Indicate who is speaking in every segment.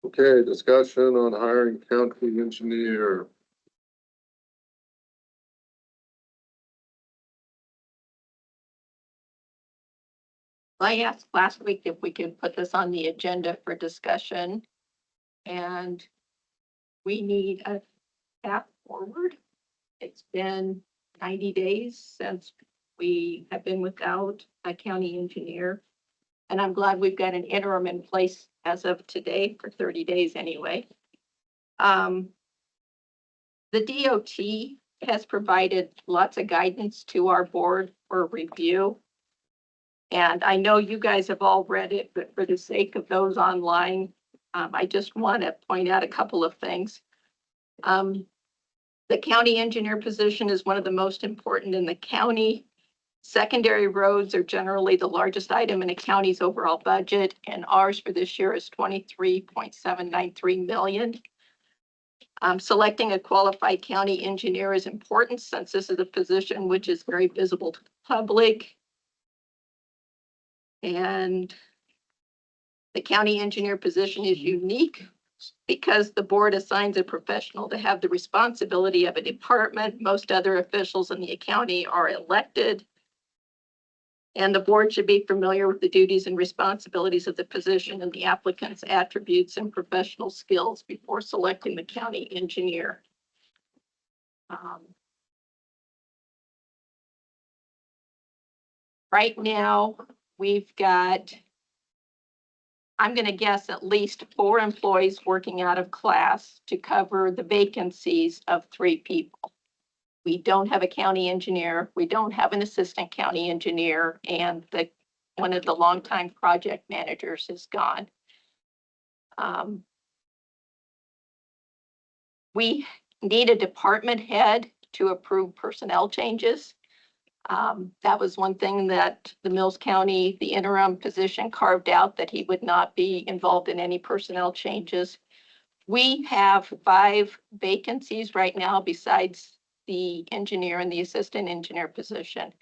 Speaker 1: Okay, discussion on hiring county engineer.
Speaker 2: I asked last week if we could put this on the agenda for discussion. And we need a path forward. It's been 90 days since we have been without a county engineer. And I'm glad we've got an interim in place as of today for 30 days anyway. The DOT has provided lots of guidance to our board for review. And I know you guys have all read it, but for the sake of those online, I just want to point out a couple of things. The county engineer position is one of the most important in the county. Secondary roads are generally the largest item in a county's overall budget, and ours for this year is 23.793 million. Selecting a qualified county engineer is important since this is a position which is very visible to the public. And the county engineer position is unique because the board assigns a professional to have the responsibility of a department. Most other officials in the county are elected. And the board should be familiar with the duties and responsibilities of the position and the applicant's attributes and professional skills before selecting the county engineer. Right now, we've got, I'm going to guess, at least 4 employees working out of class to cover the vacancies of 3 people. We don't have a county engineer. We don't have an assistant county engineer, and one of the longtime project managers is gone. We need a department head to approve personnel changes. That was one thing that the Mills County, the interim position, carved out, that he would not be involved in any personnel changes. We have 5 vacancies right now besides the engineer and the assistant engineer position.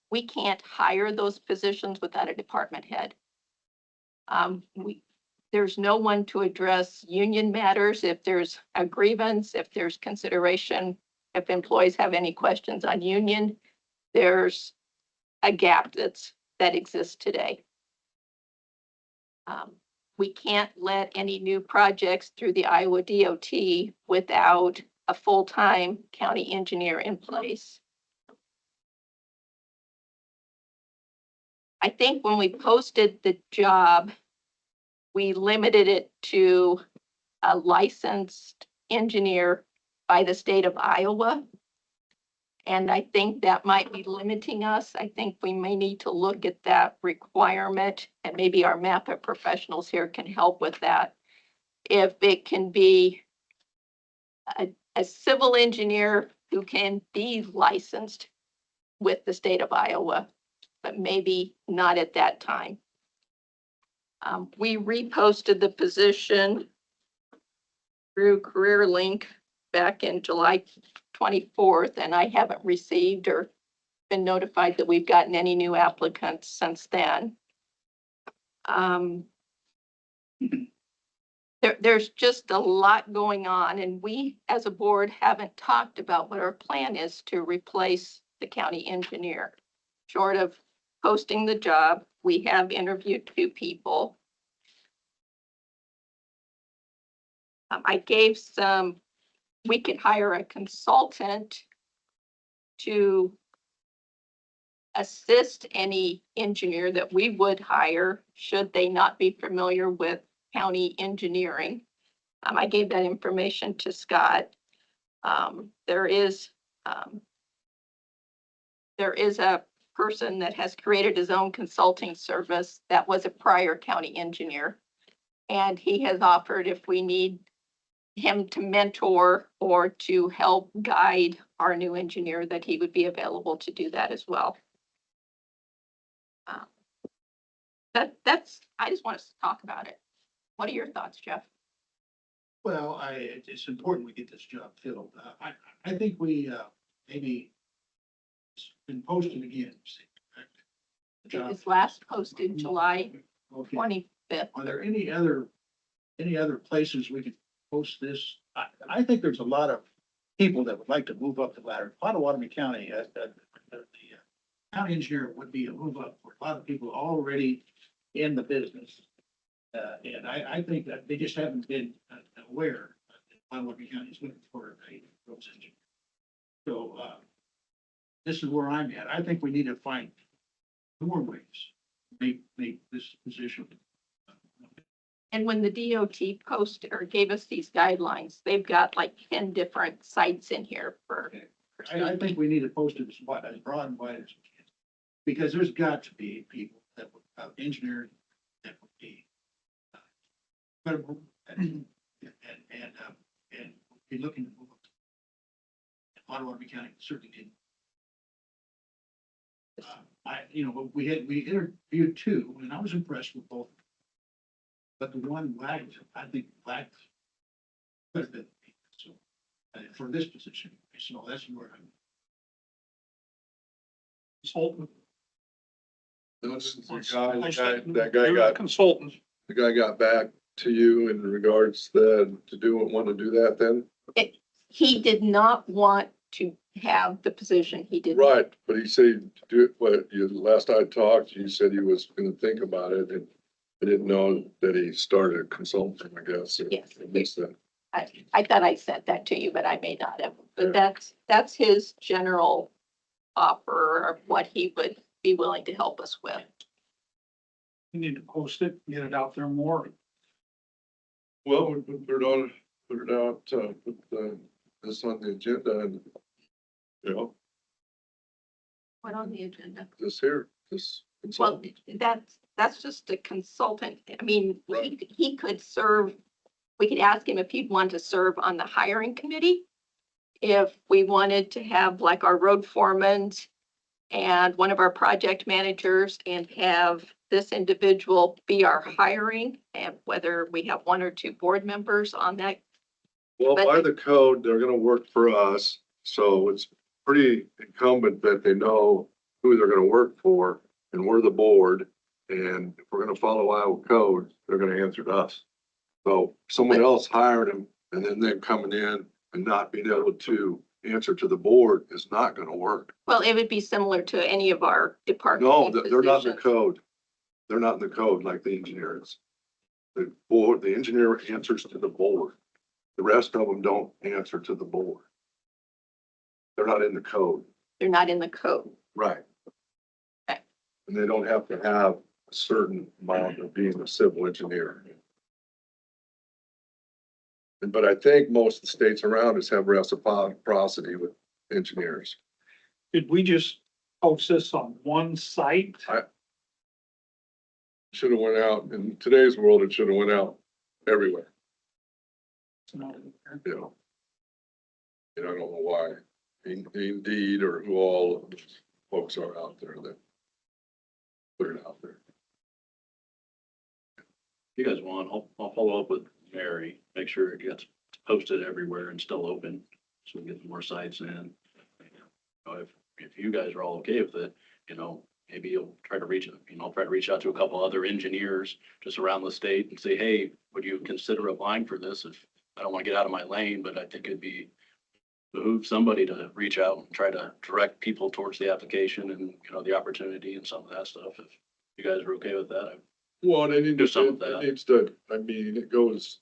Speaker 2: We can't hire those positions without a department head. There's no one to address union matters. If there's a grievance, if there's consideration, if employees have any questions on union, there's a gap that exists today. We can't let any new projects through the Iowa DOT without a full-time county engineer in place. I think when we posted the job, we limited it to a licensed engineer by the state of Iowa. And I think that might be limiting us. I think we may need to look at that requirement, and maybe our MAPA professionals here can help with that. If it can be a civil engineer who can be licensed with the state of Iowa, but maybe not at that time. We reposted the position through CareerLink back in July 24th, and I haven't received or been notified that we've gotten any new applicants since then. There's just a lot going on, and we as a board haven't talked about what our plan is to replace the county engineer. Short of posting the job, we have interviewed 2 people. I gave we could hire a consultant to assist any engineer that we would hire should they not be familiar with county engineering. I gave that information to Scott. There is a person that has created his own consulting service that was a prior county engineer, and he has offered, if we need him to mentor or to help guide our new engineer, that he would be available to do that as well. I just want us to talk about it. What are your thoughts, Jeff?
Speaker 3: Well, it's important we get this job filled. I think we maybe it's been posted again.
Speaker 2: It was last posted July
Speaker 3: Okay.
Speaker 2: 25th.
Speaker 3: Are there any other any other places we could post this? I think there's a lot of people that would like to move up the ladder. Pottawattamie County, the county engineer would be a move up for a lot of people already in the business. And I think that they just haven't been aware that Pottawattamie County is looking for a roads engineer. So, this is where I'm at. I think we need to find more ways to make this position.
Speaker 2: And when the DOT posted or gave us these guidelines, they've got like 10 different sites in here for.
Speaker 3: I think we need to post it as broad and wide as we can. Because there's got to be people that would, engineers that would be credible and be looking to move up. Pottawattamie County certainly didn't. We interviewed two, and I was impressed with both. But the one lagged, I think lagged quite a bit. So, for this position, so that's where I'm.
Speaker 4: Consultant.
Speaker 1: Consultant. The guy got back to you in regards to want to do that then?
Speaker 2: He did not want to have the position. He did.
Speaker 1: Right, but he said to do it, last I talked, you said he was gonna think about it, and I didn't know that he started consulting, I guess.
Speaker 2: Yes.
Speaker 1: I missed that.
Speaker 2: I thought I said that to you, but I may not have. But that's his general offer of what he would be willing to help us with.
Speaker 4: You need to post it, get it out there more.
Speaker 1: Well, we put it out, put this on the agenda and,
Speaker 2: What on the agenda?
Speaker 1: this
Speaker 2: Well,
Speaker 1: consultant.
Speaker 2: that's just a consultant. I mean, he could serve, we could ask him if he'd want to serve on the hiring committee. If we wanted to have like our road foreman and one of our project managers and have this individual be our hiring, and whether we have one or two board members on that.
Speaker 1: Well,
Speaker 2: but-
Speaker 1: by the code, they're gonna work for us, so it's pretty incumbent that they know who they're gonna work for, and we're the board, and if we're gonna follow Iowa code, they're gonna answer to us. So someone else hired them, and then them coming in and not being able to answer to the board is not gonna work.
Speaker 2: Well, it would be similar to any of our department.
Speaker 1: No, they're not in the code. They're not in the code like the engineer is. The board, the engineer answers to the board. The rest of them don't answer to the board. They're not in the code.
Speaker 2: They're not in the code.
Speaker 1: Right.
Speaker 2: Okay.
Speaker 1: And they don't have to have a certain amount of being a civil engineer. But I think most of the states around us have reciprocity with engineers.
Speaker 4: Did we just post this on one site?
Speaker 1: Should have went out, in today's world, it should have went out everywhere,
Speaker 4: No.
Speaker 1: you know. And I don't know why, Indeed, or who all of those folks are out there that put it out there.
Speaker 5: If you guys want, I'll follow up with Mary, make sure it gets posted everywhere and still open, so we get more sites in. If you guys are all okay with it, maybe you'll try to reach out to a couple other engineers just around the state and say, hey, would you consider applying for this? If I don't want to get out of my lane, but I think it'd behoove somebody to reach out and try to direct people towards the application and, the opportunity and some of that stuff. If you guys are okay with that,
Speaker 1: Well, they need
Speaker 5: Do
Speaker 1: to,
Speaker 5: some of
Speaker 1: it
Speaker 5: that.
Speaker 1: needs to, I mean, it goes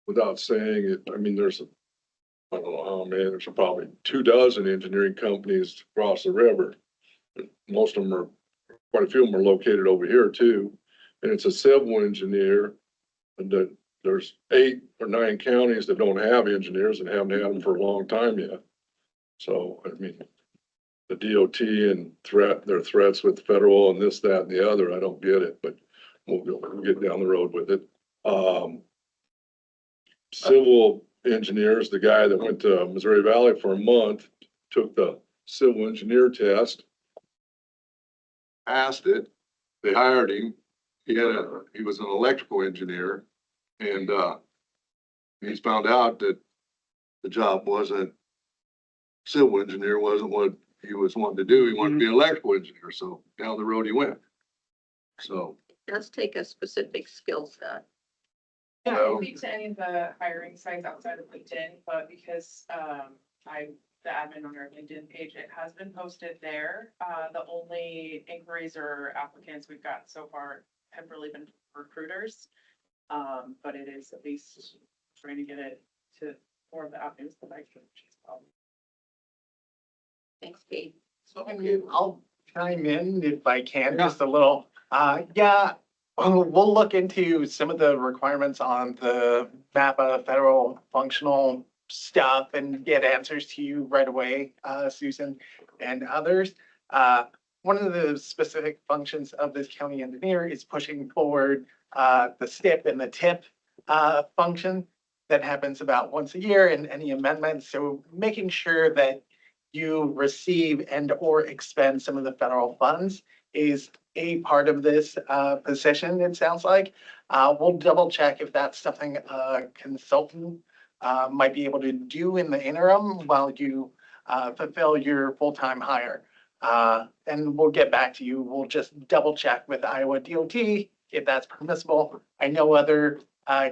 Speaker 1: without saying it. I mean, I don't know how many, there's probably 24 engineering companies across the river. Most of them quite a few of them are located over here too. And it's a civil engineer. And there's 8 or 9 counties that don't have engineers and haven't had them for a long time yet. So, I mean, the DOT and their threats with federal and this, that, and the other, I don't get it, but we'll get down the road with it. Civil engineers, the guy that went to Missouri Valley for a month, took the civil engineer test, passed it, they hired him. He was an electrical engineer, and he's found out that the job wasn't, civil engineer wasn't what he was wanting to do. He wanted to be an electrical engineer, so down the road he went. So,
Speaker 2: It does take a specific skill set.
Speaker 6: Yeah, I
Speaker 1: So-
Speaker 6: don't speak to any of the hiring sites outside of LinkedIn, but because, I'm the admin on our LinkedIn page, it has been posted there. The only inquiries or applicants we've got so far have really been recruiters. But it is at least trying to get it to more of the avenues that I can.
Speaker 2: Thanks, Kate.
Speaker 7: Okay, I'll chime in if I can,
Speaker 1: Yeah.
Speaker 7: just a little. Yeah, we'll look into some of the requirements on the MAPPA federal functional stuff and get answers to you right away, Susan and others. One of the specific functions of this county engineer is pushing forward the STIP and the TIP function that happens about once a year and any amendments. So making sure that you receive and or expend some of the federal funds is a part of this position, it sounds like. We'll double check if that's something a consultant might be able to do in the interim while you fulfill your full-time hire. And we'll get back to you. We'll just double check with Iowa DOT if that's permissible. I know other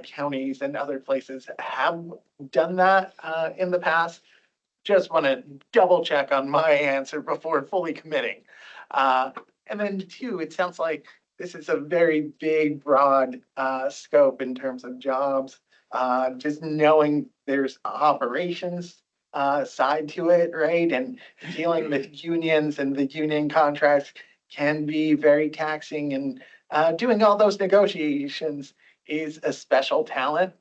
Speaker 7: counties and other places have done that in the past. Just want to double check on my answer before fully committing. And then two, it sounds like this is a very big, broad scope in terms of jobs. Just knowing there's operations side to it, right? And dealing with unions and the union contracts can be very taxing, and doing all those negotiations is a special talent.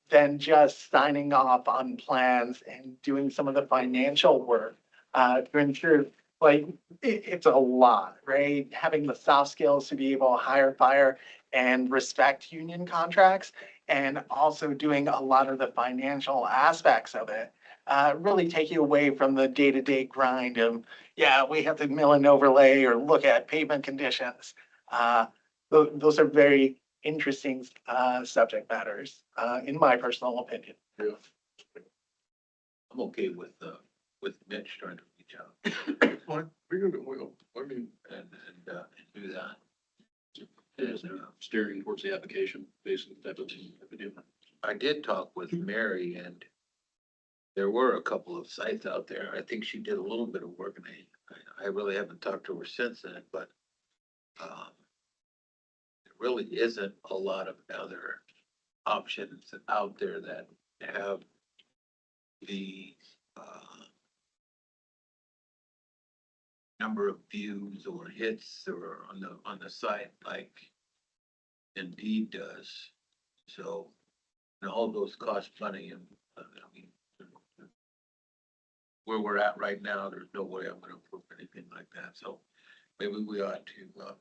Speaker 7: Than just signing off on plans and doing some of the financial work to ensure, like, it's a lot, right? Having the soft skills to be able to hire, fire, and respect union contracts, and also doing a lot of the financial aspects of it. Really take you away from the day-to-day grind of, yeah, we have to mill and overlay or look at pavement conditions. Those are very interesting subject matters, in my personal opinion.
Speaker 1: Yeah.
Speaker 8: I'm okay with Mitch trying to reach out
Speaker 1: Fine, we can, well, I mean,
Speaker 8: and do that.
Speaker 5: Is there steering towards the application, basically, type of deal?
Speaker 8: I did talk with Mary, and there were a couple of sites out there. I think she did a little bit of work, and I really haven't talked to her since then, but there really isn't a lot of other options out there that have the number of views or hits or on the site like Indeed does. So, and all of those cost money, and I mean, where we're at right now, there's no way I'm gonna approve anything like that. So maybe we ought to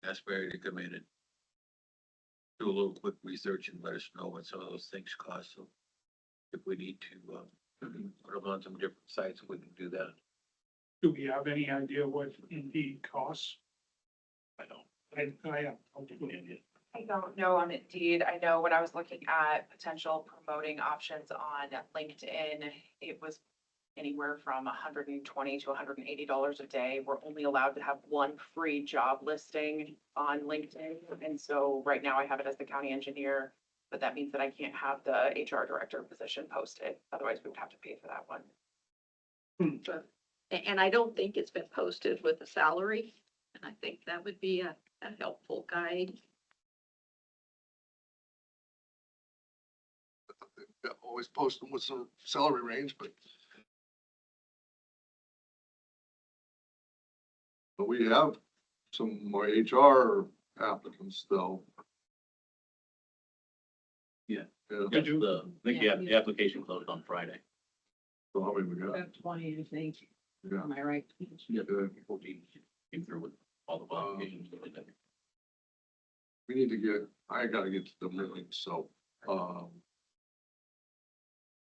Speaker 8: ask Barry to come in and do a little quick research and let us know what some of those things cost. So if we need to put them on some different sites, we can do that.
Speaker 4: Do we have any idea what Indeed costs?
Speaker 5: I don't.
Speaker 4: I am.
Speaker 6: I don't know on Indeed. I know when I was looking at potential promoting options on LinkedIn, it was anywhere from $120 to $180 a day. We're only allowed to have one free job listing on LinkedIn. And so right now I have it as the county engineer, but that means that I can't have the HR director position posted. Otherwise we would have to pay for that one.
Speaker 2: And I don't think it's been posted with a salary, and I think that would be a helpful guide.
Speaker 1: yeah, always post them with some salary range, but we have some more HR applicants though.
Speaker 5: Yeah.
Speaker 1: Yeah,
Speaker 4: Did you?
Speaker 5: I think the application closed on Friday.
Speaker 1: so how many we got?
Speaker 9: About 20, I think.
Speaker 1: Yeah.
Speaker 9: Am I right?
Speaker 5: Yeah,
Speaker 1: Good.
Speaker 5: 14 came through with all the qualifications.
Speaker 1: We need to get, I gotta get to the meeting, so,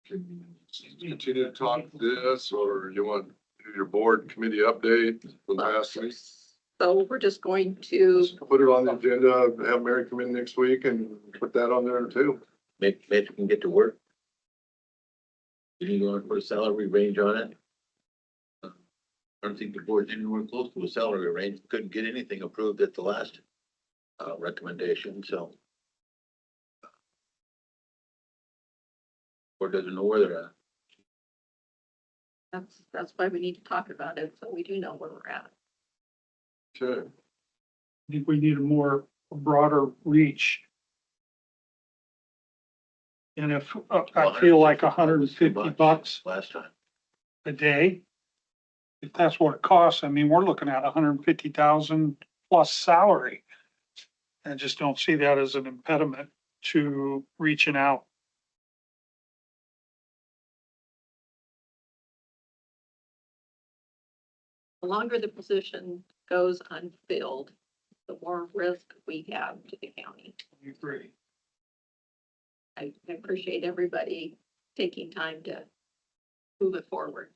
Speaker 1: can you continue to talk this, or you want to do your board committee update for last week?
Speaker 2: So we're just going to,
Speaker 1: Just put it on the agenda, have Mary come in next week and put that on there too.
Speaker 8: Mitch can get to work. You need to put a salary range on it. I don't think the board's anywhere close to a salary range. Couldn't get anything approved at the last recommendation, so or doesn't know where they're at.
Speaker 2: That's why we need to talk about it, so we do know where we're at.
Speaker 1: Okay.
Speaker 4: I think we need a broader reach. And if, I feel like $150
Speaker 8: Last time.
Speaker 4: a day, if that's what it costs, I mean, we're looking at 150,000 plus salary. I just don't see that as an impediment to reaching out.
Speaker 2: The longer the position goes unfilled, the more risk we have to the county.
Speaker 4: I agree.
Speaker 2: I appreciate everybody taking time to move it forward.